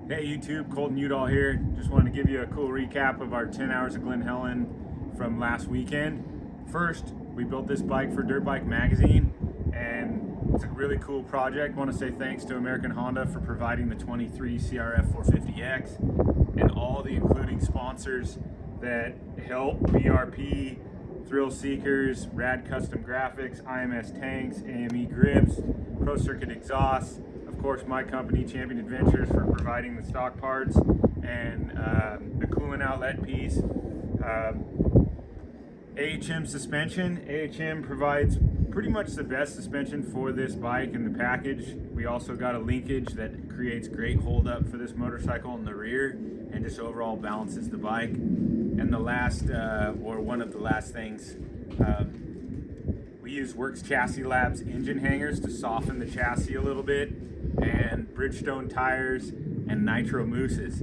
Hey YouTube, Colton Udall here. Just wanted to give you a cool recap of our 10 hours of Glen Helen from last weekend. First, we built this bike for Dirt Bike Magazine, and it's a really cool project. Want to say thanks to American Honda for providing the 23 CRF450X and all the including sponsors that help: BRP, Thrill Seekers, Rad Custom Graphics, IMS Tanks, AME Grips, Pro Circuit Exhaust, of course my company Champion Adventures for providing the stock parts and the coolant outlet piece. AHM suspension. AHM provides pretty much the best suspension for this bike in the package. We also got a linkage that creates great hold up for this motorcycle in the rear and just overall balances the bike. And the last, or one of the last things, we use Works Chassis Labs engine hangers to soften the chassis a little bit, and Bridgestone tires and nitro mousses.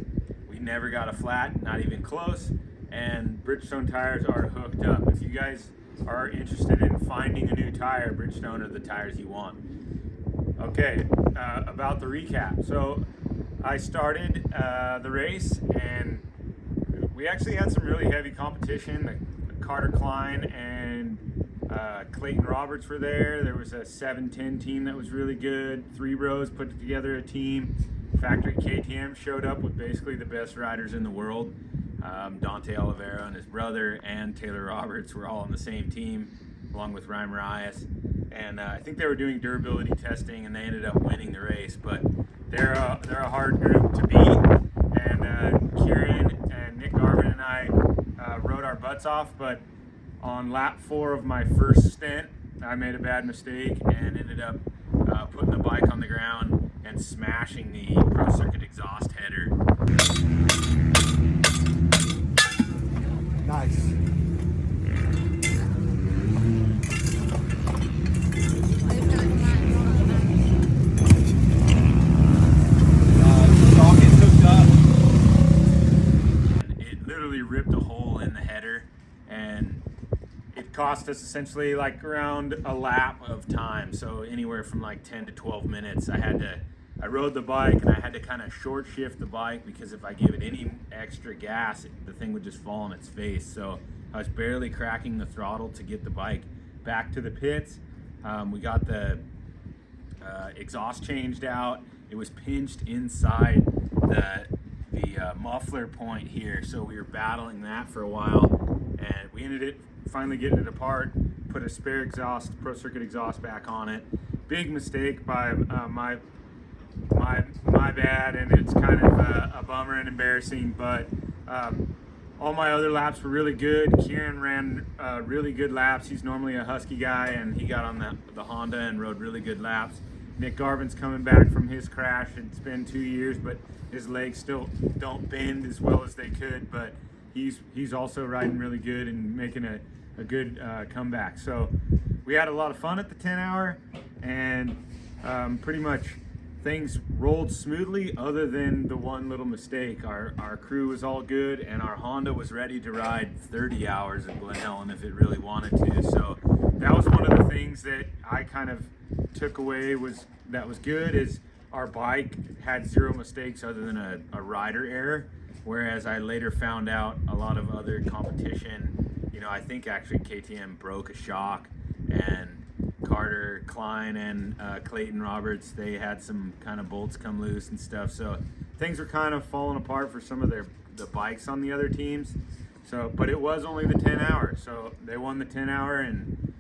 We never got a flat, not even close, and Bridgestone tires are hooked up. If you guys are interested in finding a new tire, Bridgestone are the tires you want. Okay, about the recap. So I started the race, and we actually had some really heavy competition. Carter Klein and Clayton Roberts were there. There was a 7-10 team that was really good. Three Bros put together a team. Factory KTM showed up with basically the best riders in the world. Dante Oliveira and his brother and Taylor Roberts were all on the same team, along with Ryan Marias. And I think they were doing durability testing, and they ended up winning the race. But they're a hard group to beat. And Kieran and Nick Garvin and I rode our butts off, but on lap 4 of my first stint, I made a bad mistake and ended up putting the bike on the ground and smashing the Pro Circuit exhaust header. Nice. It literally ripped a hole in the header, and it cost us essentially like around a lap of time. So anywhere from like 10 to 12 minutes. I rode the bike, and I had to kind of short shift the bike because if I give it any extra gas, the thing would just fall on its face. So I was barely cracking the throttle to get the bike back to the pits. We got the exhaust changed out. It was pinched inside the muffler point here, so we were battling that for a while, and we ended finally getting it apart, put a spare exhaust, Pro Circuit exhaust, back on it. Big mistake by my bad, and it's kind of a bummer and embarrassing, but all my other laps were really good. Kieran ran really good laps. He's normally a Husky guy, and he got on the Honda and rode really good laps. Nick Garvin's coming back from his crash. It's been 2 years, but his legs still don't bend as well as they could, but he's also riding really good and making a good comeback. So we had a lot of fun at the 10 hour, and pretty much things rolled smoothly other than the one little mistake. Our crew was all good, and our Honda was ready to ride 30 hours at Glen Helen if it really wanted to. So that was one of the things that I kind of took away that was good, is our bike had zero mistakes other than a rider error, whereas I later found out a lot of other competition, I think actually KTM broke a shock, and Carter Klein and Clayton Roberts, they had some kind of bolts come loose and stuff. So things were kind of falling apart for some of the bikes on the other teams. So, but it was only the 10 hour. So they won the 10 hour, and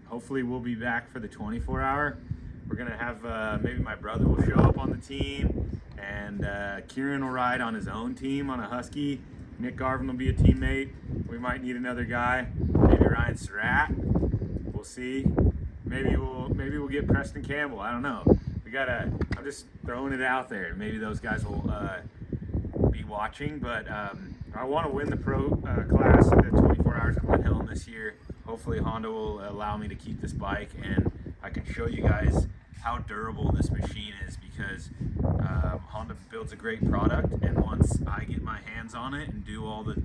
hopefully we'll be back for the 24 hour. We're going to have, maybe my brother will show up on the team, and Kieran will ride on his own team on a Husky. Nick Garvin will be a teammate. We might need another guy, maybe Ryan Surratt. We'll see. Maybe we'll get Preston Campbell. I don't know. I'm just throwing it out there. Maybe those guys will be watching, but I want to win the pro class in the 24 hours of Glen Helen this year. Hopefully Honda will allow me to keep this bike, and I can show you guys how durable this machine is, because Honda builds a great product, and once I get my hands on it and do all the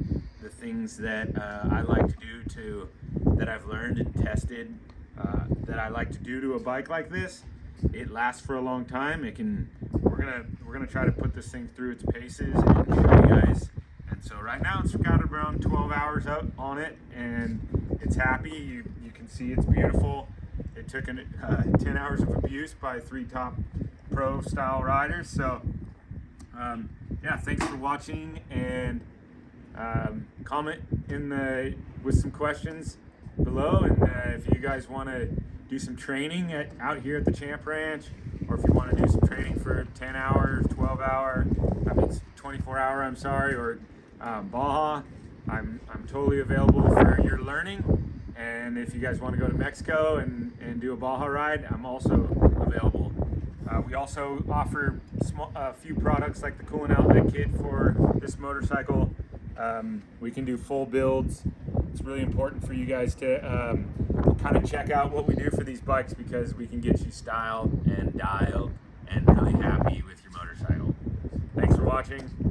things that I like to do that I've learned and tested, that I like to do to a bike like this, it lasts for a long time. We're we're gonna try to put this thing through its paces and show you guys. And so right now it's got around 12 hours up on it, and it's happy. You can see it's beautiful. It took 10 hours of abuse by 3 top pro style riders. So yeah, thanks for watching, and comment with some questions below. And if you guys want to do some training out here at the Champ Ranch, or if you want to do some training for 10 hours, 12 hour, 24 hour, I'm sorry, or Baja, I'm totally available for your learning. And if you guys want to go to Mexico and do a Baja ride, I'm also available. We also offer a few products like the coolant outlet kit for this motorcycle. We can do full builds. It's really important for you guys to kind of check out what we do for these bikes, because we can get you styled and dialed and really happy with your motorcycle. Thanks for watching.